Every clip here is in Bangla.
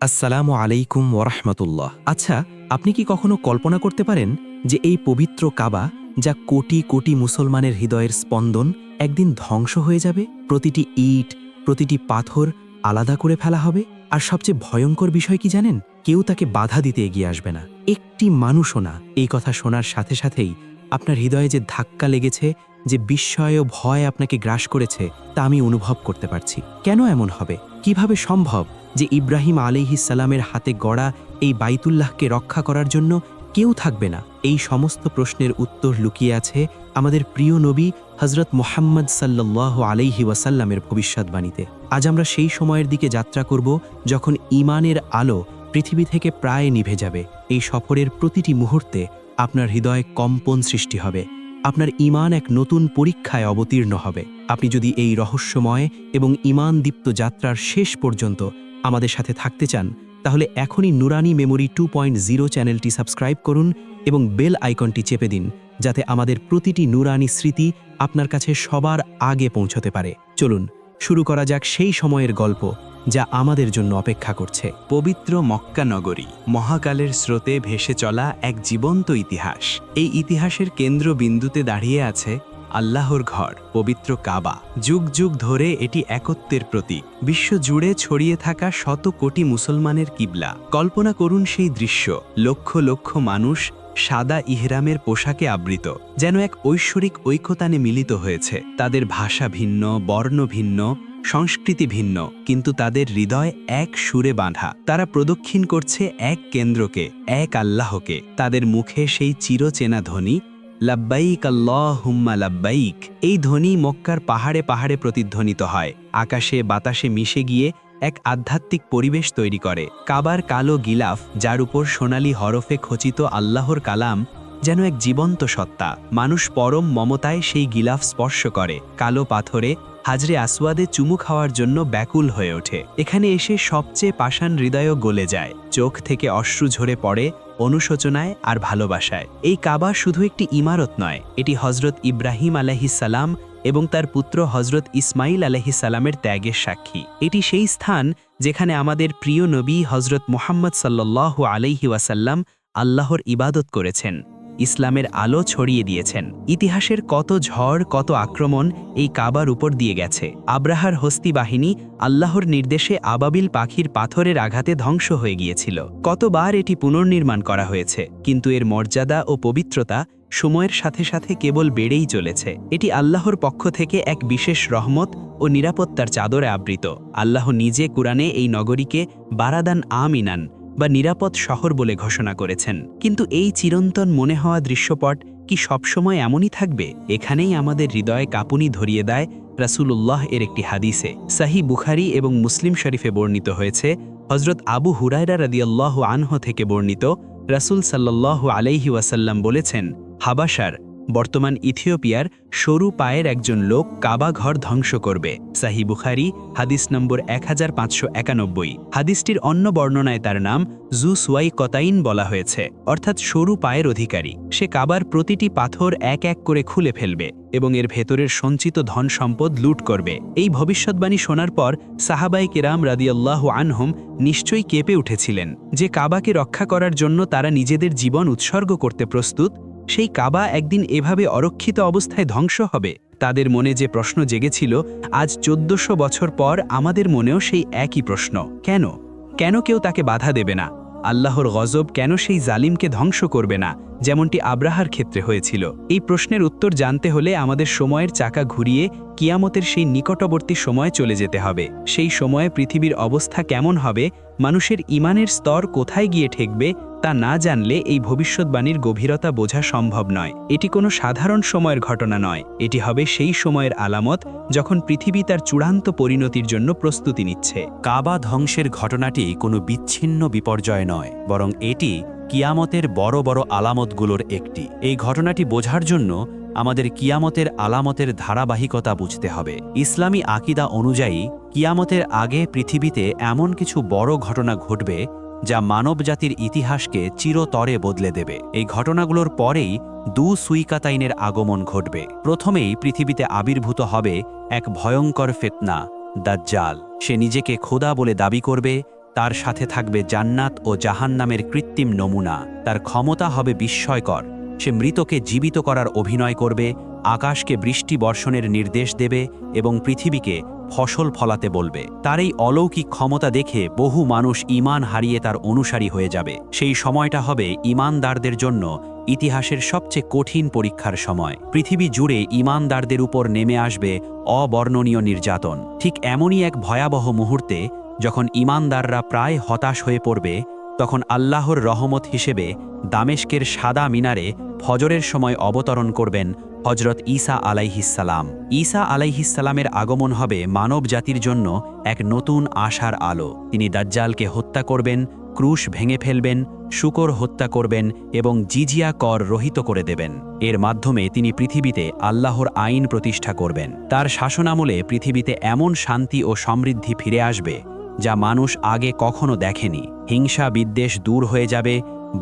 আসসালামু আলাইকুম ওরহমতুল্লাহ। আচ্ছা, আপনি কি কখনো কল্পনা করতে পারেন যে এই পবিত্র কাবা, যা কোটি কোটি মুসলমানের হৃদয়ের স্পন্দন, একদিন ধ্বংস হয়ে যাবে? প্রতিটি ইট, প্রতিটি পাথর আলাদা করে ফেলা হবে। আর সবচেয়ে ভয়ঙ্কর বিষয় কি জানেন? কেউ তাকে বাধা দিতে এগিয়ে আসবে না, একটি মানুষও না। এই কথা শোনার সাথে সাথেই আপনার হৃদয়ে যে ধাক্কা লেগেছে, যে বিস্ময় ও ভয় আপনাকে গ্রাস করেছে, তা আমি অনুভব করতে পারছি। কেন এমন হবে? কিভাবে সম্ভব যে ইব্রাহিম আলাইহিসসালামের হাতে গড়া এই বাইতুল্লাহকে রক্ষা করার জন্য কেউ থাকবে না? এই সমস্ত প্রশ্নের উত্তর লুকিয়ে আছে আমাদের প্রিয় নবী হজরত মুহাম্মদ সাল্লাল্লাহু আলাইহি ওয়াসাল্লামের ভবিষ্যৎবাণীতে। আজ আমরা সেই সময়ের দিকে যাত্রা করব যখন ঈমানের আলো পৃথিবী থেকে প্রায় নিভে যাবে। এই সফরের প্রতিটি মুহূর্তে আপনার হৃদয়ে কম্পন সৃষ্টি হবে, আপনার ঈমান এক নতুন পরীক্ষায় অবতীর্ণ হবে। আপনি যদি এই রহস্যময় এবং ঈমানদীপ্ত যাত্রার শেষ পর্যন্ত আমাদের সাথে থাকতে চান, তাহলে এখনই নুরানি মেমোরি 2.0 চ্যানেলটি সাবস্ক্রাইব করুন এবং বেল আইকনটি চেপে দিন, যাতে আমাদের প্রতিটি নুরানি স্মৃতি আপনার কাছে সবার আগে পৌঁছতে পারে। চলুন শুরু করা যাক সেই সময়ের গল্প যা আমাদের জন্য অপেক্ষা করছে। পবিত্র মক্কা নগরী, মহাকালের স্রোতে ভেসে চলা এক জীবন্ত ইতিহাস। এই ইতিহাসের কেন্দ্রবিন্দুতে দাঁড়িয়ে আছে আল্লাহর ঘর, পবিত্র কাবা। যুগ যুগ ধরে এটি একত্বের প্রতীক, বিশ্বজুড়ে ছড়িয়ে থাকা শত কোটি মুসলমানের কিবলা। কল্পনা করুন সেই দৃশ্য, লক্ষ লক্ষ মানুষ সাদা ইহরামের পোশাকে আবৃত, যেন এক ঐশ্বরিক ঐক্যতানে মিলিত হয়েছে। তাদের ভাষা ভিন্ন, বর্ণ ভিন্ন, সংস্কৃতি ভিন্ন, কিন্তু তাদের হৃদয় এক সুরে বাঁধা। তারা প্রদক্ষিণ করছে এক কেন্দ্রকে, এক আল্লাহকে। তাদের মুখে সেই চিরচেনা ধ্বনি, লাব্বাইক আল্লাহুম্মা লাব্বাইক। এই ধ্বনি মক্কার পাহাড়ে পাহাড়ে প্রতিধ্বনিত হয়, আকাশে বাতাসে মিশে গিয়ে এক আধ্যাত্মিক পরিবেশ তৈরি করে। কাবার কালো গিলাফ, যার উপর সোনালি হরফে খচিত আল্লাহর কালাম, যেন এক জীবন্ত সত্তা। মানুষ পরম মমতায় সেই গিলাফ স্পর্শ করে, কালো পাথরে হাজরে আসওয়াদে চুমু খাওয়ার জন্য ব্যাকুল হয়ে ওঠে। এখানে এসে সবচেয়ে পাষাণ হৃদয়ও গলে যায়, চোখ থেকে অশ্রু ঝরে পড়ে অনুশোচনায় আর ভালোবাসায়। এই কাবা শুধু একটি ইমারত নয়, এটি হজরত ইব্রাহিম আলাইহিসসালাম এবং তার পুত্র হজরত ইসমাইল আলাইহিসসালামের ত্যাগের সাক্ষী। এটি সেই স্থান যেখানে আমাদের প্রিয় নবী হজরত মুহাম্মদ সাল্লাল্লাহু আলাইহি ওয়াসাল্লাম আল্লাহর ইবাদত করেছেন, ইসলামের আলো ছড়িয়ে দিয়েছেন। ইতিহাসের কত ঝড়, কত আক্রমণ এই কাবার উপর দিয়ে গেছে। আব্রাহার হস্তি বাহিনী আল্লাহর নির্দেশে আবাবিল পাখির পাথরের আঘাতে ধ্বংস হয়ে গিয়েছিল। কতবার এটি পুনর্নির্মাণ করা হয়েছে, কিন্তু এর মর্যাদা ও পবিত্রতা সময়ের সাথে সাথে কেবল বেড়েই চলেছে। এটি আল্লাহর পক্ষ থেকে এক বিশেষ রহমত ও নিরাপত্তার চাদরে আবৃত। আল্লাহ নিজে কুরআনে এই নগরীকে বারাদান আমিনান বা নিরাপদ শহর বলে ঘোষণা করেছেন। কিন্তু এই চিরন্তন মনে হওয়া দৃশ্যপট কি সবসময় এমনই থাকবে? এখানেই আমাদের হৃদয়ে কাঁপুনি ধরিয়ে দেয় রাসূলুল্লাহ এর একটি হাদিসে। সহিহ বুখারী এবং মুসলিম শরীফে বর্ণিত হয়েছে, হযরত আবু হুরায়রা রাদিয়াল্লাহু আনহু থেকে বর্ণিত, রাসূল সাল্লাল্লাহু আলাইহি ওয়াসাল্লাম বলেছেন, হাবাসার, বর্তমান ইথিওপিয়ার সরু পায়ের একজন লোক কাবা ঘর ধ্বংস করবে। সহিহ বুখারী হাদিস নম্বর 1591। হাদিসটির অন্য বর্ণনায় তার নাম জু সুয়াই কতাইন বলা হয়েছে, অর্থাৎ সরু পায়ের অধিকারী। সে কাবার প্রতিটি পাথর এক এক করে খুলে ফেলবে এবং এর ভেতরের সঞ্চিত ধন সম্পদ লুট করবে। এই ভবিষ্যৎবাণী শোনার পর সাহাবায়ে কেরাম রাদিয়াল্লাহু আনহুম নিশ্চয়ই কেঁপে উঠেছিলেন। যে কাবাকে রক্ষা করার জন্য তারা নিজেদের জীবন উৎসর্গ করতে প্রস্তুত, সেই কাবা একদিন এভাবে অরক্ষিত অবস্থায় ধ্বংস হবে। তাদের মনে যে প্রশ্ন জেগেছিল, আজ 1400 বছর পর আমাদের মনেও সেই একই প্রশ্ন। কেন কেন কেউ তাকে বাধা দেবে না? আল্লাহর গজব কেন সেই জালিমকে ধ্বংস করবে না, যেমনটি আব্রাহার ক্ষেত্রে হয়েছিল? এই প্রশ্নের উত্তর জানতে হলে আমাদের সময়ের চাকা ঘুরিয়ে কিয়ামতের সেই নিকটবর্তী সময়ে চলে যেতে হবে। সেই সময়ে পৃথিবীর অবস্থা কেমন হবে, মানুষের ঈমানের স্তর কোথায় গিয়ে ঠেকবে, তা না জানলে এই ভবিষ্যৎবাণীর গভীরতা বোঝা সম্ভব নয়। এটি কোনো সাধারণ সময়ের ঘটনা নয়, এটি হবে সেই সময়ের আলামত যখন পৃথিবী তার চূড়ান্ত পরিণতির জন্য প্রস্তুতি নিচ্ছে। কাবা ধ্বংসের ঘটনাটি কোনো বিচ্ছিন্ন বিপর্যয় নয়, বরং এটি কিয়ামতের বড় বড় আলামতগুলোর একটি। এই ঘটনাটি বোঝার জন্য আমাদের কিয়ামতের আলামতের ধারাবাহিকতা বুঝতে হবে। ইসলামী আকিদা অনুযায়ী কিয়ামতের আগে পৃথিবীতে এমন কিছু বড় ঘটনা ঘটবে যা মানবজাতির ইতিহাসকে চিরতরে বদলে দেবে। এই ঘটনাগুলোর পরেই সুইকাতাইনের আগমন ঘটবে। প্রথমেই পৃথিবীতে আবির্ভূত হবে এক ভয়ঙ্কর ফিতনা, দাজ্জাল। সে নিজেকে খোদা বলে দাবি করবে, তার সাথে থাকবে জান্নাত ও জাহান্নামের কৃত্রিম নমুনা। তার ক্ষমতা হবে বিস্ময়কর। সে মৃতকে জীবিত করার অভিনয় করবে, আকাশকে বৃষ্টি বর্ষণের নির্দেশ দেবে এবং পৃথিবীকে ফসল ফলাতে বলবে। তার এই অলৌকিক ক্ষমতা দেখে বহু মানুষ ঈমান হারিয়ে তার অনুসারী হয়ে যাবে। সেই সময়টা হবে ঈমানদারদের জন্য ইতিহাসের সবচেয়ে কঠিন পরীক্ষার সময়। পৃথিবী জুড়ে ঈমানদারদের উপর নেমে আসবে অবর্ণনীয় নির্যাতন। ঠিক এমনই এক ভয়াবহ মুহূর্তে যখন ঈমানদাররা প্রায় হতাশ হয়ে পড়বে, তখন আল্লাহর রহমত হিসেবে দামেস্কের সাদা মিনারে ফজরের সময় অবতরণ করবেন হজরত ঈসা আলাইহিসসালাম। ঈসা আলাইহিসসালামের আগমন হবে মানব জাতির জন্য এক নতুন আশার আলো। তিনি দাজ্জালকে হত্যা করবেন, ক্রুশ ভেঙে ফেলবেন, শূকর হত্যা করবেন এবং জিজিয়া কর রহিত করে দেবেন। এর মাধ্যমে তিনি পৃথিবীতে আল্লাহর আইন প্রতিষ্ঠা করবেন। তার শাসনামলে পৃথিবীতে এমন শান্তি ও সমৃদ্ধি ফিরে আসবে যা মানুষ আগে কখনো দেখেনি। হিংসা বিদ্বেষ দূর হয়ে যাবে,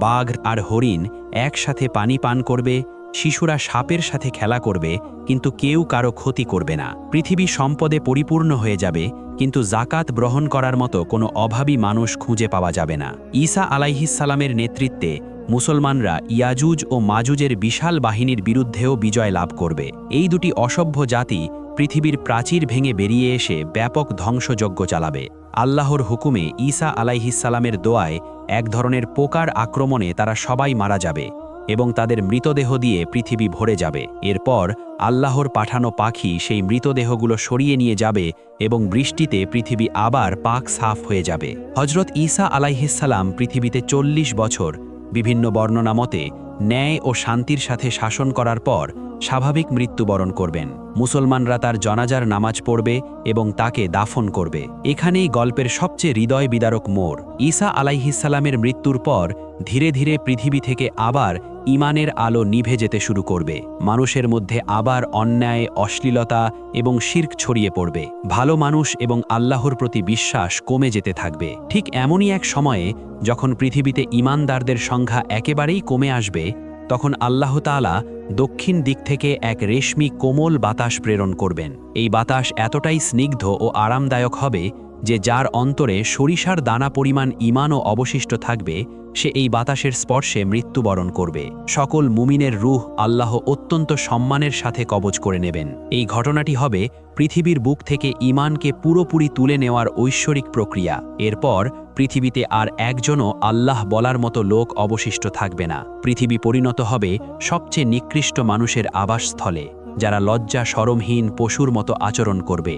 বাঘ আর হরিণ একসাথে পানি পান করবে, শিশুরা সাপের সাথে খেলা করবে, কিন্তু কেউ কারো ক্ষতি করবে না। পৃথিবী সম্পদে পরিপূর্ণ হয়ে যাবে, কিন্তু জাকাত গ্রহণ করার মতো কোনো অভাবী মানুষ খুঁজে পাওয়া যাবে না। ঈসা আলাইহিসসালামের নেতৃত্বে মুসলমানরা ইয়াজুজ ও মাজুজের বিশাল বাহিনীর বিরুদ্ধেও বিজয় লাভ করবে। এই দুটি অসভ্য জাতি পৃথিবীর প্রাচীর ভেঙে বেরিয়ে এসে ব্যাপক ধ্বংসযজ্ঞ চালাবে। আল্লাহর হুকুমে ঈসা আলাইহিসসালামের দোয়ায় এক ধরনের পোকার আক্রমণে তারা সবাই মারা যাবে এবং তাদের মৃতদেহ দিয়ে পৃথিবী ভরে যাবে। এরপর আল্লাহর পাঠানো পাখি সেই মৃতদেহগুলো সরিয়ে নিয়ে যাবে এবং বৃষ্টিতে পৃথিবী আবার পাক সাফ হয়ে যাবে। হজরত ঈসা আলাইহিসসালাম পৃথিবীতে 40 বছর বিভিন্ন বর্ণনা মতে ন্যায় ও শান্তির সাথে শাসন করার পর স্বাভাবিক মৃত্যুবরণ করবেন। মুসলমানরা তার জানাজার নামাজ পড়বে এবং তাকে দাফন করবে। এখানেই গল্পের সবচেয়ে হৃদয় বিদারক মোড়। ঈসা আলাইহিসসালামের মৃত্যুর পর ধীরে ধীরে পৃথিবী থেকে আবার ঈমানের আলো নিভে যেতে শুরু করবে। মানুষের মধ্যে আবার অন্যায়, অশ্লীলতা এবং শিরক ছড়িয়ে পড়বে। ভালো মানুষ এবং আল্লাহর প্রতি বিশ্বাস কমে যেতে থাকবে। ঠিক এমনই এক সময়ে যখন পৃথিবীতে ঈমানদারদের সংখ্যা একেবারেই কমে আসবে, তখন আল্লাহ তাআলা দক্ষিণ দিক থেকে এক রেশমি কোমল বাতাস প্রেরণ করবেন। এই বাতাস এতটাই স্নিগ্ধ ও আরামদায়ক হবে যে যার অন্তরে সরিষার দানা পরিমাণ ঈমানও অবশিষ্ট থাকবে, সে এই বাতাসের স্পর্শে মৃত্যুবরণ করবে। সকল মুমিনের রূহ আল্লাহ অত্যন্ত সম্মানের সাথে কবজ করে নেবেন। এই ঘটনাটি হবে পৃথিবীর বুক থেকে ঈমানকে পুরোপুরি তুলে নেওয়ার ঐশ্বরিক প্রক্রিয়া। এরপর পৃথিবীতে আর একজনও আল্লাহ বলার মতো লোক অবশিষ্ট থাকবে না। পৃথিবী পরিণত হবে সবচেয়ে নিকৃষ্ট মানুষের আবাসস্থলে, যারা লজ্জা শরমহীন পশুর মতো আচরণ করবে।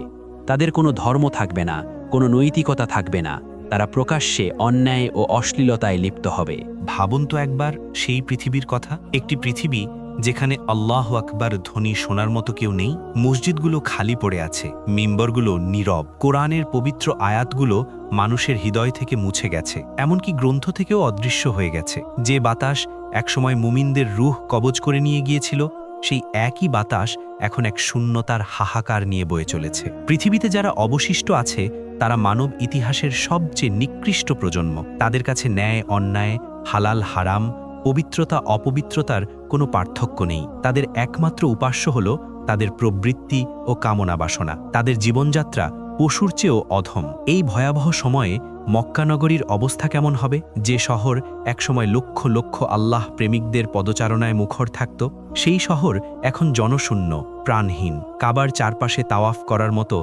তাদের কোনো ধর্ম থাকবে না, কোনো নৈতিকতা থাকবে না। তারা প্রকাশ্যে অন্যায় ও অশ্লীলতায় লিপ্ত হবে। ভাবুন তো একবার সেই পৃথিবীর কথা। একটি পৃথিবী যেখানে আল্লাহু আকবার ধ্বনি শোনার মতো কেউ নেই। মসজিদগুলো খালি পড়ে আছে, মিম্বরগুলো নীরব, কোরআনের পবিত্র আয়াতগুলো মানুষের হৃদয় থেকে মুছে গেছে, এমনকি গ্রন্থ থেকেও অদৃশ্য হয়ে গেছে। যে বাতাস একসময় মুমিনদের রূহ কবজ করে নিয়ে গিয়েছিল, সেই একই বাতাস এখন এক শূন্যতার হাহাকার নিয়ে বয়ে চলেছে। পৃথিবীতে যারা অবশিষ্ট আছে তারা মানব ইতিহাসের সবচেয়ে নিকৃষ্ট প্রজন্ম। তাদের কাছে ন্যায় অন্যায়, হালাল হারাম, পবিত্রতা অপবিত্রতার কোনো পার্থক্য নেই। তাদের একমাত্র উপাস্য হল তাদের প্রবৃত্তি ও কামনা বাসনা। তাদের জীবনযাত্রা পশুর চেয়েও অধম। এই ভয়াবহ সময়ে মক্কা নগরীর অবস্থা কেমন হবে? যে শহর একসময় লক্ষ লক্ষ আল্লাহ প্রেমিকদের পদচারণায় মুখর থাকত, সেই শহর এখন জনশূন্য, প্রাণহীন। কাবার চারপাশে তাওয়াফ করার মতো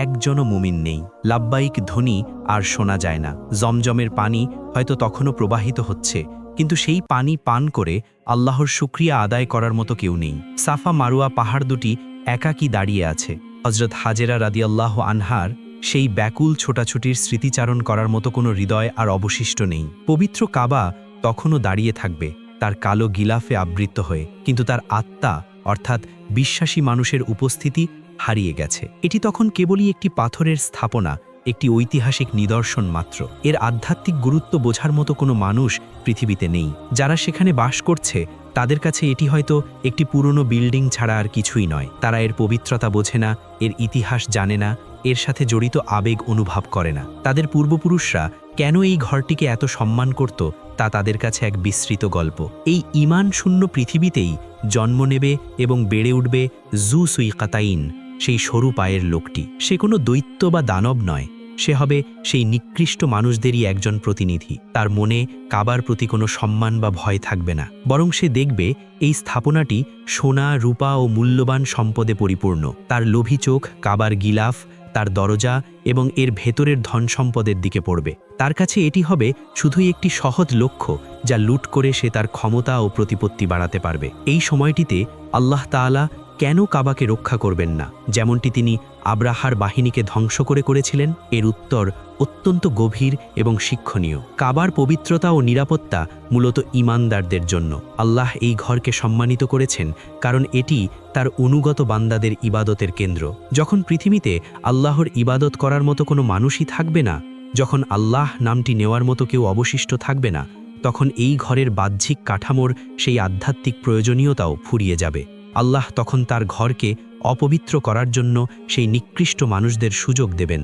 একজনও মুমিন নেই। লাব্বাইক ধ্বনি আর শোনা যায় না। জমজমের পানি হয়তো তখনও প্রবাহিত হচ্ছে, কিন্তু সেই পানি পান করে আল্লাহর শুকরিয়া আদায় করার মতো কেউ নেই। সাফা মারুয়া পাহাড় দুটি একাকী দাঁড়িয়ে আছে। হজরত হাজেরা রাদিয়াল্লাহু আনহার সেই ব্যাকুল ছোটাছুটির স্মৃতিচারণ করার মতো কোনো হৃদয় আর অবশিষ্ট নেই। পবিত্র কাবা তখনও দাঁড়িয়ে থাকবে, তার কালো গিলাফে আবৃত হয়ে, কিন্তু তার আত্মা অর্থাৎ বিশ্বাসী মানুষের উপস্থিতি হারিয়ে গেছে। এটি তখন কেবলই একটি পাথরের স্থাপনা, একটি ঐতিহাসিক নিদর্শন মাত্র। এর আধ্যাত্মিক গুরুত্ব বোঝার মতো কোনো মানুষ পৃথিবীতে নেই। যারা সেখানে বাস করছে তাদের কাছে এটি হয়তো একটি পুরনো বিল্ডিং ছাড়া আর কিছুই নয়। তারা এর পবিত্রতা বোঝে না, এর ইতিহাস জানে না, এর সাথে জড়িত আবেগ অনুভব করে না। তাদের পূর্বপুরুষরা কেন এই ঘরটিকে এত সম্মান করত তা তাদের কাছে এক বিস্তৃত গল্প। এই ঈমান শূন্য পৃথিবীতেই জন্ম নেবে এবং বেড়ে উঠবে জু সুইকাতাইন, সেই সরু পায়ের লোকটি। সে কোনো দৈত্য বা দানব নয়, সে হবে সেই নিকৃষ্ট মানুষদেরই একজন প্রতিনিধি। তার মনে কাবার প্রতি কোনো সম্মান বা ভয় থাকবে না, বরং সে দেখবে এই স্থাপনাটি সোনা, রূপা ও মূল্যবান সম্পদে পরিপূর্ণ। তার লোভী চোখ কাবার গিলাফ, তার দরজা এবং এর ভেতরের ধন সম্পদের দিকে পড়বে। তার কাছে এটি হবে শুধুই একটি সহজ লক্ষ্য, যা লুট করে সে তার ক্ষমতা ও প্রতিপত্তি বাড়াতে পারবে। এই সময়টিতে আল্লাহ তাআলা কেন কাবাকে রক্ষা করবেন না, যেমনটি তিনি আব্রাহার বাহিনীকে ধ্বংস করেছিলেন? এর উত্তর অত্যন্ত গভীর এবং শিক্ষণীয়। কাবার পবিত্রতা ও নিরাপত্তা মূলত ঈমানদারদের জন্য। আল্লাহ এই ঘরকে সম্মানিত করেছেন কারণ এটি তার অনুগত বান্দাদের ইবাদতের কেন্দ্র। যখন পৃথিবীতে আল্লাহর ইবাদত করার মতো কোনো মানুষই থাকবে না, যখন আল্লাহ নামটি নেওয়ার মতো কেউ অবশিষ্ট থাকবে না, তখন এই ঘরের বাহ্যিক কাঠামোর সেই আধ্যাত্মিক প্রয়োজনীয়তাও ফুরিয়ে যাবে। আল্লাহ তখন তার ঘরকে অপবিত্র করার জন্য সেই নিকৃষ্ট মানুষদের সুযোগ দেবেন,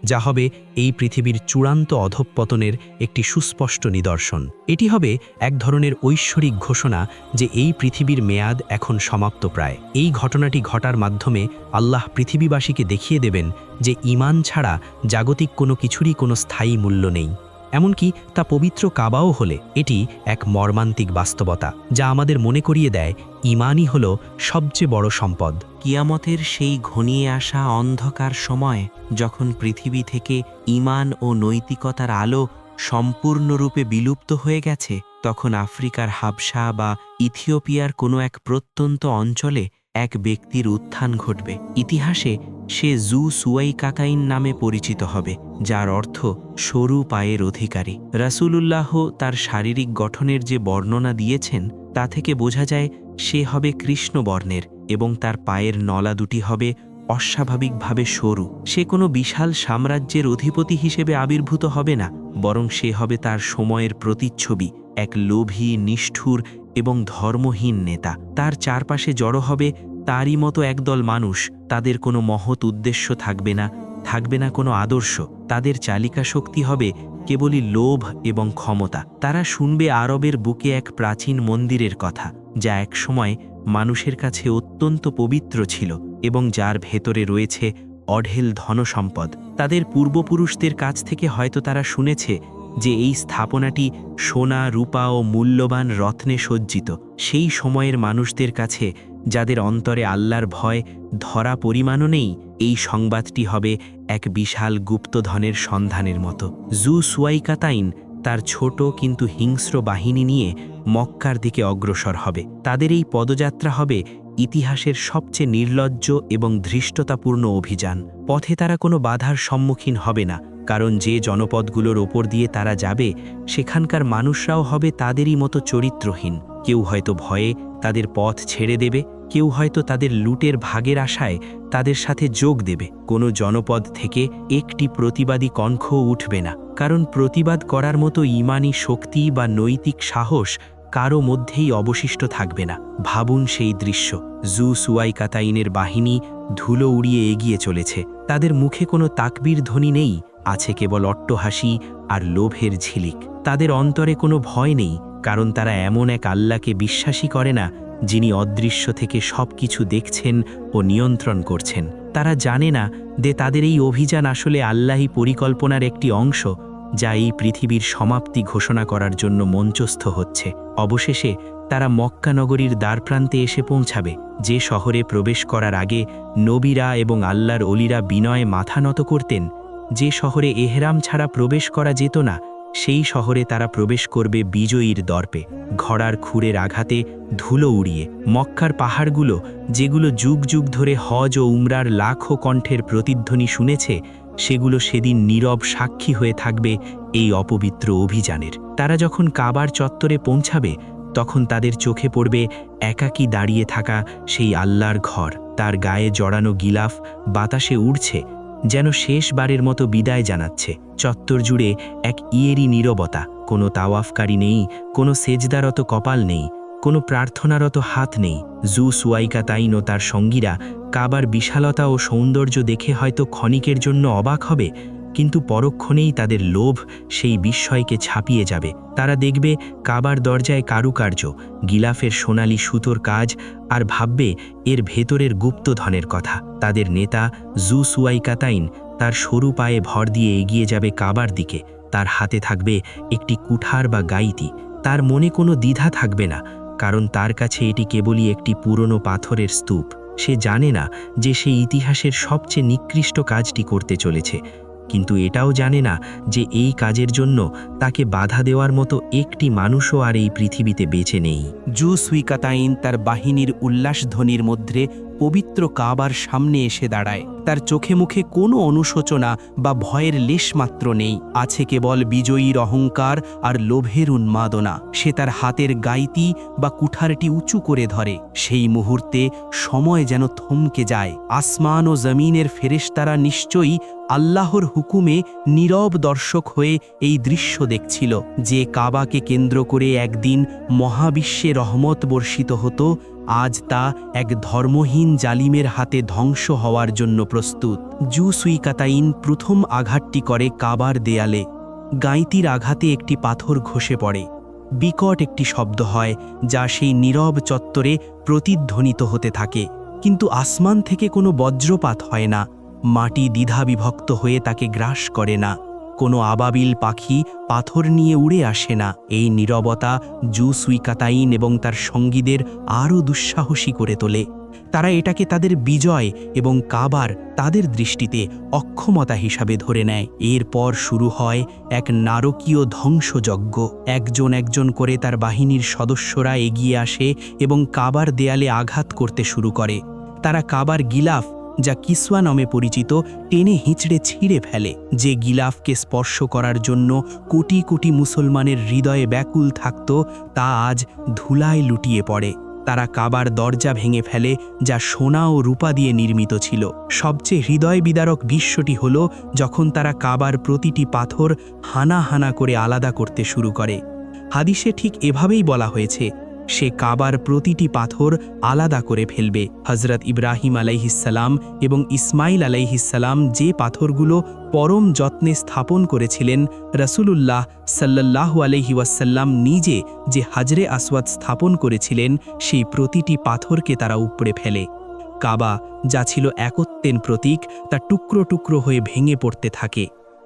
যা হবে এই পৃথিবীর চূড়ান্ত অধঃপতনের একটি সুস্পষ্ট নিদর্শন। এটি হবে এক ধরনের ঐশ্বরিক ঘোষণা যে এই পৃথিবীর মেয়াদ এখন সমাপ্ত প্রায়। এই ঘটনাটি ঘটার মাধ্যমে আল্লাহ পৃথিবীবাসীকে দেখিয়ে দেবেন যে ঈমান ছাড়া জাগতিক কোনো কিছুরই কোনো স্থায়ী মূল্য নেই। এমনকি তা পবিত্র কাবাও হলে এটি এক মর্মান্তিক বাস্তবতা, যা আমাদের মনে করিয়ে দেয় ঈমানই হল সবচেয়ে বড় সম্পদ। কিয়ামতের সেই ঘনিয়ে আসা অন্ধকার সময়, যখন পৃথিবী থেকে ঈমান ও নৈতিকতার আলো সম্পূর্ণরূপে বিলুপ্ত হয়ে গেছে, তখন আফ্রিকার হাবশা বা ইথিওপিয়ার কোনো এক প্রত্যন্ত অঞ্চলে এক ব্যক্তির উত্থান ঘটবে। ইতিহাসে সে জু সুয়াইকাতাইন নামে পরিচিত হবে, যার অর্থ সরু পায়ের অধিকারী। রাসূলুল্লাহ তার শারীরিক গঠনের যে বর্ণনা দিয়েছেন, তা থেকে বোঝা যায় সে হবে কৃষ্ণবর্ণের এবং তার পায়ের নলা দুটি হবে অস্বাভাবিকভাবে সরু। সে কোনো বিশাল সাম্রাজ্যের অধিপতি হিসেবে আবির্ভূত হবে না, বরং সে হবে তার সময়ের প্রতিচ্ছবি, এক লোভী, নিষ্ঠুর এবং ধর্মহীন নেতা। তার চারপাশে জড়ো হবে তারই মতো একদল মানুষ। তাদের কোনো মহৎ উদ্দেশ্য থাকবে না কোনো আদর্শ। তাদের চালিকা শক্তি হবে কেবলই লোভ এবং ক্ষমতা। তারা শুনবে আরবের বুকে এক প্রাচীন মন্দিরের কথা, যা একসময় মানুষের কাছে অত্যন্ত পবিত্র ছিল এবং যার ভেতরে রয়েছে অঢেল ধনসম্পদ। তাদের পূর্বপুরুষদের কাছ থেকে হয়তো তারা শুনেছে যে এই স্থাপনাটি সোনা, রূপা ও মূল্যবান রত্নে সজ্জিত। সেই সময়ের মানুষদের কাছে, যাদের অন্তরে আল্লাহর ভয় ধরা পরিমাণও নেই, এই সংবাদটি হবে এক বিশাল গুপ্তধনের সন্ধানের মতো। জু সুয়াইকাতাইন তার ছোট কিন্তু হিংস্র বাহিনী নিয়ে মক্কার দিকে অগ্রসর হবে। তাদের এই পদযাত্রা হবে ইতিহাসের সবচেয়ে নির্লজ্জ এবং ধৃষ্টতাপূর্ণ অভিযান। পথে তারা কোনো বাধার সম্মুখীন হবে না, কারণ যে জনপদগুলোর ওপর দিয়ে তারা যাবে, সেখানকার মানুষরাও হবে তাদেরই মতো চরিত্রহীন। কেউ হয়তো ভয়ে তাদের পথ ছেড়ে দেবে, কেউ হয়তো তাদের লুটের ভাগের আশায় তাদের সাথে যোগ দেবে। কোনো জনপদ থেকে একটি প্রতিবাদী কণ্ঠও উঠবে না, কারণ প্রতিবাদ করার মতো ঈমানি শক্তি বা নৈতিক সাহস কারো মধ্যেই অবশিষ্ট থাকবে না। ভাবুন সেই দৃশ্য। জু সুয়াইকাতাইনের বাহিনী ধুলো উড়িয়ে এগিয়ে চলেছে। তাদের মুখে কোনো তাকবীর ধ্বনি নেই, আছে কেবল অট্টহাসি আর লোভের ঝিলিক। তাদের অন্তরে কোনো ভয় নেই, কারণ তারা এমন এক আল্লাহকে বিশ্বাসী করে না, যিনি অদৃশ্য থেকে সব কিছু দেখছেন ও নিয়ন্ত্রণ করছেন। তারা জানে না যে তাদের এই অভিযান আসলে আল্লাহী পরিকল্পনার একটি অংশ, যা এই পৃথিবীর সমাপ্তি ঘোষণা করার জন্য মঞ্চস্থ হচ্ছে। অবশেষে তারা মক্কা নগরীর দ্বারপ্রান্তে এসে পৌঁছাবে, যে শহরে প্রবেশ করার আগে নবীরা এবং আল্লাহর অলিরা বিনয়ে মাথা নত করতেন। যে শহরে এহরাম ছাড়া প্রবেশ করা যেত না, সেই শহরে তারা প্রবেশ করবে বিজয়ীর দর্পে, ঘোড়ার খুরের আঘাতে ধুলো উড়িয়ে। মক্কার পাহাড়গুলো, যেগুলো যুগ যুগ ধরে হজ ও উমরার লাখো কণ্ঠের প্রতিধ্বনি শুনেছে, সেগুলো সেদিন নীরব সাক্ষী হয়ে থাকবে এই অপবিত্র অভিযানের। তারা যখন কাবার চত্বরে পৌঁছাবে, তখন তাদের চোখে পড়বে একাকী দাঁড়িয়ে থাকা সেই আল্লাহর ঘর। তার গায়ে জড়ানো গিলাফ বাতাসে উড়ছে, যেন শেষবারের মতো বিদায় জানাচ্ছে। চত্বর জুড়ে এক ইয়েরি নীরবতা। কোনো তাওয়াফকারী নেই, কোনো সেজদারত কপাল নেই, কোনো প্রার্থনারত হাত নেই। জু সুয়াইকাতাইন ও তার সঙ্গীরা কাবার বিশালতা ও সৌন্দর্য দেখে হয়তো ক্ষণিকের জন্য অবাক হবে, কিন্তু পরক্ষণেই তাদের লোভ সেই বিস্ময়কে ছাপিয়ে যাবে। তারা দেখবে কাবার দরজায় কারুকার্য, গিলাফের সোনালি সুতোর কাজ, আর ভাববে এর ভেতরের গুপ্তধনের কথা। তাদের নেতা জু সুয়াইকাতাইন তার সরু পায়ে ভর দিয়ে এগিয়ে যাবে কাবার দিকে। তার হাতে থাকবে একটি কুঠার বা গাইতি। তার মনে কোনো দ্বিধা থাকবে না, কারণ তার কাছে এটি কেবলই একটি পুরনো পাথরের স্তূপ। সে জানে না যে সে ইতিহাসের সবচেয়ে নিকৃষ্ট কাজটি করতে চলেছে, কিন্তু এটাও জানে না যে এই কাজের জন্য তাকে বাধা দেওয়ার মতো একটি মানুষও আর এই পৃথিবীতে বেঁচে নেই। জু সুইকাতাইন তার বাহিনীর উল্লাসধ্বনির মধ্যে পবিত্র কাবার সামনে এসে দাঁড়ায়। তার চোখে মুখে কোনো অনুশোচনা বা ভয়ের লেশমাত্র নেই, আছে কেবল বিজয়ীর অহংকার আর লোভের উন্মাদনা। সে তার হাতের গাইতি বা কুঠারটি উঁচু করে ধরে। সেই মুহূর্তে সময় যেন থমকে যায়। আসমান ও জমিনের ফেরেশতারা নিশ্চয়ই আল্লাহর হুকুমে নীরব দর্শক হয়ে এই দৃশ্য দেখছিল। যে কাবাকে কেন্দ্র করে একদিন মহাবিশ্বে রহমত বর্ষিত হতো, আজ তা এক ধর্মহীন জালিমের হাতে ধ্বংস হওয়ার জন্য প্রস্তুত। জু সুইকাতাইন প্রথম আঘাতটি করে কাবার দেয়ালে। গাঁইতির আঘাতে একটি পাথর খসে পড়ে। বিকট একটি শব্দ হয়, যা সেই নীরব চত্বরে প্রতিধ্বনিত হতে থাকে। কিন্তু আসমান থেকে কোনো বজ্রপাত হয় না। মাটি দ্বিধাবিভক্ত হয়ে তাকে গ্রাস করে না। কোনো আবাবিল পাখি পাথর নিয়ে উড়ে আসে না। এই নীরবতা জু সুইকাতাইন এবং তার সঙ্গীদের আরও দুঃসাহসী করে তোলে। তারা এটাকে তাদের বিজয় এবং কাবার তাদের দৃষ্টিতে অক্ষমতা হিসাবে ধরে নেয়। এরপর শুরু হয় এক নারকীয় ধ্বংসযজ্ঞ। একজন একজন করে তার বাহিনীর সদস্যরা এগিয়ে আসে এবং কাবার দেয়ালে আঘাত করতে শুরু করে। তারা কাবার গিলাফ, যা কিসওয়া নামে পরিচিত, টেনে হিঁচড়ে ছিঁড়ে ফেলে। যে গিলাফকে স্পর্শ করার জন্য কোটি কোটি মুসলমানের হৃদয়ে ব্যাকুল থাকত, তা আজ ধুলায় লুটিয়ে পড়ে। তারা কাবার দরজা ভেঙে ফেলে, যা সোনা ও রূপা দিয়ে নির্মিত ছিল। সবচেয়ে হৃদয় বিদারক দৃশ্যটি হল যখন তারা কাবার প্রতিটি পাথর হানা হানা করে আলাদা করতে শুরু করে। হাদিসে ঠিক এভাবেই বলা হয়েছে, সে কাবার প্রতিটি পাথর আলাদা করে ফেলবে। হজরত ইব্রাহিম আলাইহিসসালাম এবং ইসমাইল আলাইহিসসালাম যে পাথরগুলো পরম যত্নে স্থাপন করেছিলেন, রাসূলুল্লাহ সাল্লাল্লাহু আলাইহি ওয়াসাল্লাম নিজে যে হাজরে আসওয়াদ স্থাপন করেছিলেন, সেই প্রতিটি পাথরকে তারা উপড়ে ফেলে। কাবা, যা ছিল একত্বের প্রতীক, তা টুকরো টুকরো হয়ে ভেঙে পড়তে থাকে।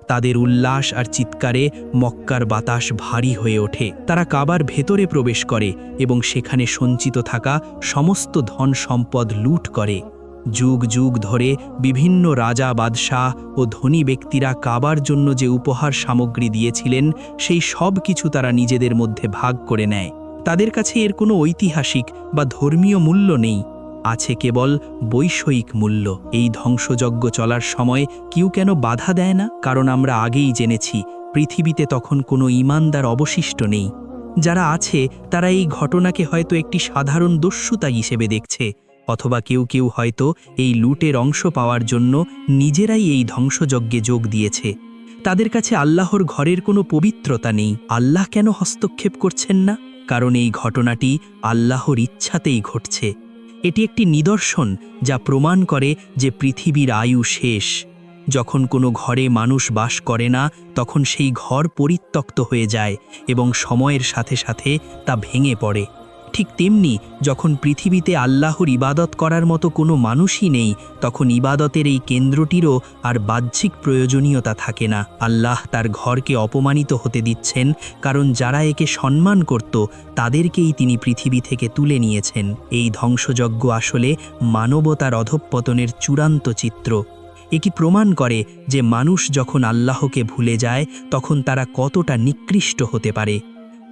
তাদের উল্লাস আর চিৎকারে মক্কার বাতাস ভারী হয়ে ওঠে। তারা কাবার ভেতরে প্রবেশ করে এবং সেখানে সঞ্চিত থাকা সমস্ত ধন সম্পদ লুট করে। যুগ যুগ ধরে বিভিন্ন রাজা, বাদশাহ ও ধনী ব্যক্তিরা কাবার জন্য যে উপহার সামগ্রী দিয়েছিলেন, সেই সব কিছু তারা নিজেদের মধ্যে ভাগ করে নেয়। তাদের কাছে এর কোনো ঐতিহাসিক বা ধর্মীয় মূল্য নেই, আছে কেবল বৈষয়িক মূল্য। এই ধ্বংসযজ্ঞ চলার সময় কেউ কেন বাধা দেয় না? কারণ আমরা আগেই জেনেছি, পৃথিবীতে তখন কোনো ঈমানদার অবশিষ্ট নেই। যারা আছে তারা এই ঘটনাকে হয়তো একটি সাধারণ দস্যুতা হিসেবে দেখছে, অথবা কেউ কেউ হয়তো এই লুটের অংশ পাওয়ার জন্য নিজেরাই এই ধ্বংসযজ্ঞে যোগ দিয়েছে। তাদের কাছে আল্লাহর ঘরের কোনো পবিত্রতা নেই। আল্লাহ কেন হস্তক্ষেপ করছেন না? কারণ এই ঘটনাটি আল্লাহর ইচ্ছাতেই ঘটছে। এটি একটি নিদর্শন যা প্রমাণ করে যে পৃথিবীর আয়ু শেষ। যখন কোনো ঘরে মানুষ বাস করে না, তখন সেই ঘর পরিত্যক্ত হয়ে যায় এবং সময়ের সাথে সাথে তা ভেঙে পড়ে। ঠিক তেমনি যখন পৃথিবীতে আল্লাহর ইবাদত করার মতো কোনো মানুষই নেই, তখন ইবাদতের এই কেন্দ্রটিরও আর বাহ্যিক প্রয়োজনীয়তা থাকে না। আল্লাহ তার ঘরকে অপমানিত হতে দিচ্ছেন, কারণ যারা একে সম্মান করত তাদেরকেই তিনি পৃথিবী থেকে তুলে নিয়েছেন। এই ধ্বংসযজ্ঞ আসলে মানবতার অধঃপতনের চূড়ান্ত চিত্র। এটি প্রমাণ করে যে মানুষ যখন আল্লাহকে ভুলে যায়, তখন তারা কতটা নিকৃষ্ট হতে পারে।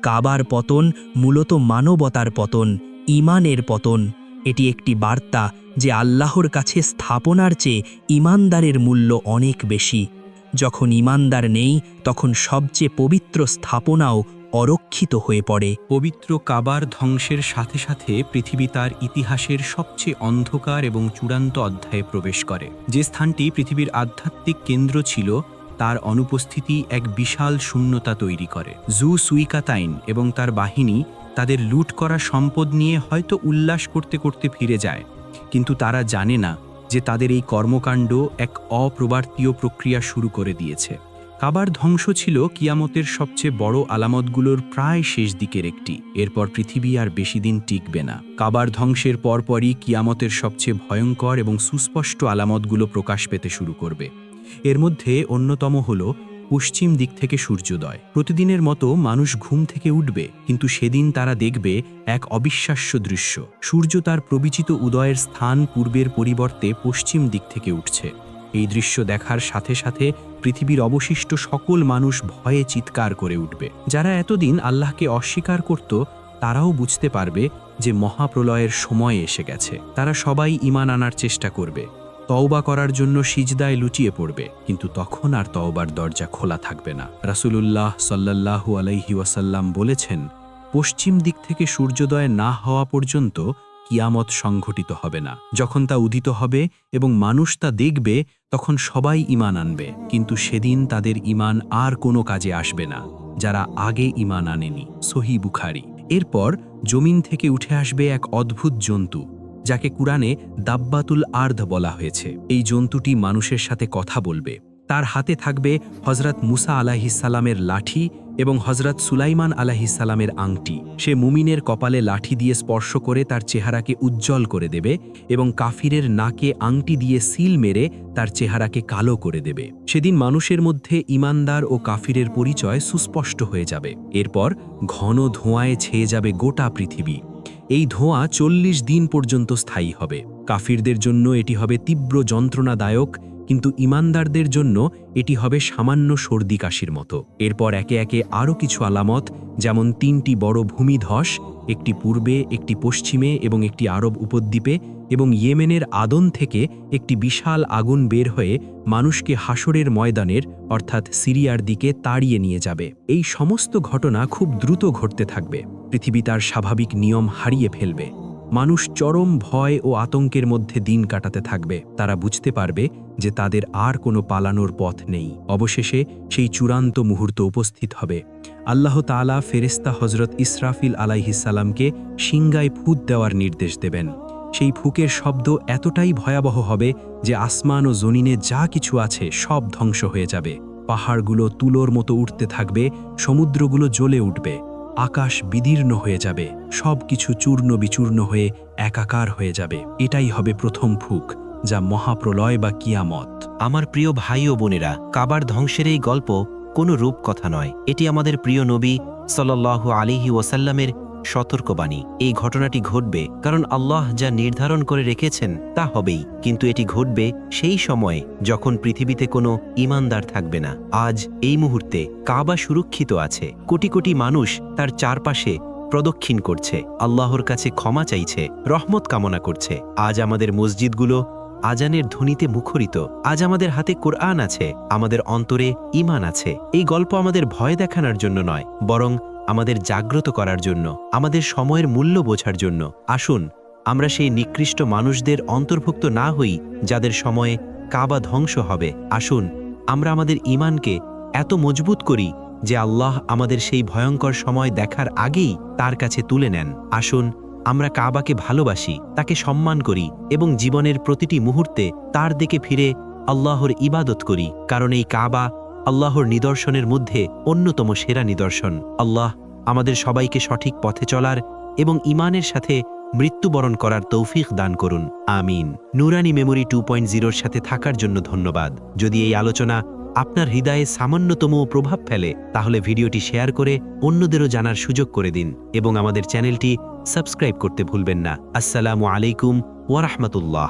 কাবার পতন মূলত মানবতার পতন, ঈমানের পতন। এটি একটি বার্তা যে আল্লাহর কাছে স্থাপনার চেয়ে ঈমানদারের মূল্য অনেক বেশি। যখন ঈমানদার নেই, তখন সবচেয়ে পবিত্র স্থাপনাও অরক্ষিত হয়ে পড়ে। পবিত্র কাবার ধ্বংসের সাথে সাথে পৃথিবী তার ইতিহাসের সবচেয়ে অন্ধকার এবং চূড়ান্ত অধ্যায়ে প্রবেশ করে। যে স্থানটি পৃথিবীর আধ্যাত্মিক কেন্দ্র ছিল, তার অনুপস্থিতি এক বিশাল শূন্যতা তৈরি করে। জু সুইকাতাইন এবং তার বাহিনী তাদের লুট করা সম্পদ নিয়ে হয়তো উল্লাস করতে করতে ফিরে যায়, কিন্তু তারা জানে না যে তাদের এই কর্মকাণ্ড এক অপ্রবর্তীয় প্রক্রিয়া শুরু করে দিয়েছে। কাবার ধ্বংস ছিল কিয়ামতের সবচেয়ে বড় আলামতগুলোর প্রায় শেষ দিকের একটি। এরপর পৃথিবী আর বেশি দিন টিকবে না। কাবার ধ্বংসের পরপরই কিয়ামতের সবচেয়ে ভয়ঙ্কর এবং সুস্পষ্ট আলামতগুলো প্রকাশ পেতে শুরু করবে। এর মধ্যে অন্যতম হল পশ্চিম দিক থেকে সূর্যোদয়। প্রতিদিনের মতো মানুষ ঘুম থেকে উঠবে, কিন্তু সেদিন তারা দেখবে এক অবিশ্বাস্য দৃশ্য। সূর্য তার প্রবিচিত উদয়ের স্থান পূর্বের পরিবর্তে পশ্চিম দিক থেকে উঠছে। এই দৃশ্য দেখার সাথে সাথে পৃথিবীর অবশিষ্ট সকল মানুষ ভয়ে চিৎকার করে উঠবে। যারা এতদিন আল্লাহকে অস্বীকার করত, তারাও বুঝতে পারবে যে মহাপ্রলয়ের সময় এসে গেছে। তারা সবাই ঈমান আনার চেষ্টা করবে, তওবা করার জন্য সিজদায় লুটিয়ে পড়বে, কিন্তু তখন আর তওবার দরজা খোলা থাকবে না। রাসূলুল্লাহ সাল্লাল্লাহু আলাইহি ওয়াসাল্লাম বলেছেন, পশ্চিম দিক থেকে সূর্যোদয় না হওয়া পর্যন্ত কিয়ামত সংঘটিত হবে না। যখন তা উদিত হবে এবং মানুষ তা দেখবে, তখন সবাই ঈমান আনবে, কিন্তু সেদিন তাদের ঈমান আর কোনো কাজে আসবে না যারা আগে ঈমান আনেনি। সহিহ বুখারী। এরপর জমিন থেকে উঠে আসবে এক অদ্ভুত জন্তু, যাকে কুরআনে দাব্বাতুল আর্দ বলা হয়েছে। এই জন্তুটি মানুষের সাথে কথা বলবে। তার হাতে থাকবে হযরত মুসা আলাইহিসসালামের লাঠি এবং হযরত সুলাইমান আলাইহিসসালামের আংটি। সে মুমিনের কপালে লাঠি দিয়ে স্পর্শ করে তার চেহারাকে উজ্জ্বল করে দেবে এবং কাফিরের নাকে আংটি দিয়ে সিল মেরে তার চেহারাকে কালো করে দেবে। সেদিন মানুষের মধ্যে ঈমানদার ও কাফিরের পরিচয় সুস্পষ্ট হয়ে যাবে। এরপর ঘন ধোঁয়ায় ছেয়ে যাবে গোটা পৃথিবী। এই ধোঁয়া 40 দিন পর্যন্ত স্থায়ী হবে। কাফিরদের জন্য এটি হবে তীব্র যন্ত্রণাদায়ক, কিন্তু ঈমানদারদের জন্য এটি হবে সামান্য সর্দি কাশির মতো। এরপর একে একে আরও কিছু আলামত, যেমন 3টি বড় ভূমিধস, একটি পূর্বে, একটি পশ্চিমে এবং একটি আরব উপদ্বীপে, এবং ইয়েমেনের আদন থেকে একটি বিশাল আগুন বের হয়ে মানুষকে হাসরের ময়দানের অর্থাৎ সিরিয়ার দিকে তাড়িয়ে নিয়ে যাবে। এই সমস্ত ঘটনা খুব দ্রুত ঘটতে থাকবে। পৃথিবী তার স্বাভাবিক নিয়ম হারিয়ে ফেলবে। মানুষ চরম ভয় ও আতঙ্কের মধ্যে দিন কাটাতে থাকবে। তারা বুঝতে পারবে যে তাদের আর কোনো পালানোর পথ নেই। অবশেষে সেই চূড়ান্ত মুহূর্ত উপস্থিত হবে। আল্লাহ তাআলা ফেরেশতা হযরত ইসরাফিল আলাইহিসসালামকে সিংগায় ফুঁক দেওয়ার নির্দেশ দেবেন। সেই ফুঁকের শব্দ এতটাই ভয়াবহ হবে যে আসমান ও জমিনে যা কিছু আছে সব ধ্বংস হয়ে যাবে। পাহাড়গুলো তুলোর মতো উঠতে থাকবে, সমুদ্রগুলো জ্বলে উঠবে, আকাশ বিদীর্ণ হয়ে যাবে, সব কিছু চূর্ণ বিচূর্ণ হয়ে একাকার হয়ে যাবে। এটাই হবে প্রথম ফুঁক, যা মহাপ্রলয় বা কিয়ামত। আমার প্রিয় ভাই ও বোনেরা, কাবার ধ্বংসের এই গল্প কোনো রূপকথা নয়। এটি আমাদের প্রিয় নবী সাল্লাল্লাহু আলাইহি ওয়াসাল্লামের সতর্কবাণী। এই ঘটনাটি ঘটবে কারণ আল্লাহ যা নির্ধারণ করে রেখেছেন তা হবেই, কিন্তু এটি ঘটবে সেই সময়ে যখন পৃথিবীতে কোনো ঈমানদার থাকবে না। আজ এই মুহূর্তে কাবা সুরক্ষিত আছে। কোটি কোটি মানুষ তার চারপাশে প্রদক্ষিণ করছে, আল্লাহর কাছে ক্ষমা চাইছে, রহমত কামনা করছে। আজ আমাদের মসজিদগুলো আজানের ধ্বনিতে মুখরিত। আজ আমাদের হাতে কোরআন আছে, আমাদের অন্তরে ঈমান আছে। এই গল্প আমাদের ভয় দেখানোর জন্য নয়, বরং আমাদের জাগ্রত করার জন্য, আমাদের সময়ের মূল্য বোঝার জন্য। আসুন আমরা সেই নিকৃষ্ট মানুষদের অন্তর্ভুক্ত না হই যাদের সময়ে কাবা ধ্বংস হবে। আসুন আমরা আমাদের ঈমানকে এত মজবুত করি যে আল্লাহ আমাদের সেই ভয়ঙ্কর সময় দেখার আগেই তার কাছে তুলে নেন। আসুন আমরা কাবাকে ভালোবাসি, তাকে সম্মান করি এবং জীবনের প্রতিটি মুহূর্তে তার দিকে ফিরে আল্লাহর ইবাদত করি, কারণ এই কাবা আল্লাহর নিদর্শনের মধ্যে অন্যতম সেরা নিদর্শন। আল্লাহ আমাদের সবাইকে সঠিক পথে চলার এবং ঈমানের সাথে মৃত্যুবরণ করার তৌফিক দান করুন। আমিন। নুরানি মেমোরি 2.0-র সাথে থাকার জন্য ধন্যবাদ। যদি এই আলোচনা আপনার হৃদয়ে সামান্যতম প্রভাব ফেলে, তাহলে ভিডিওটি শেয়ার করে অন্যদেরও জানার সুযোগ করে দিন এবং আমাদের চ্যানেলটি সাবস্ক্রাইব করতে ভুলবেন না। আসসালামু আলাইকুম ওয়া রাহমাতুল্লাহ।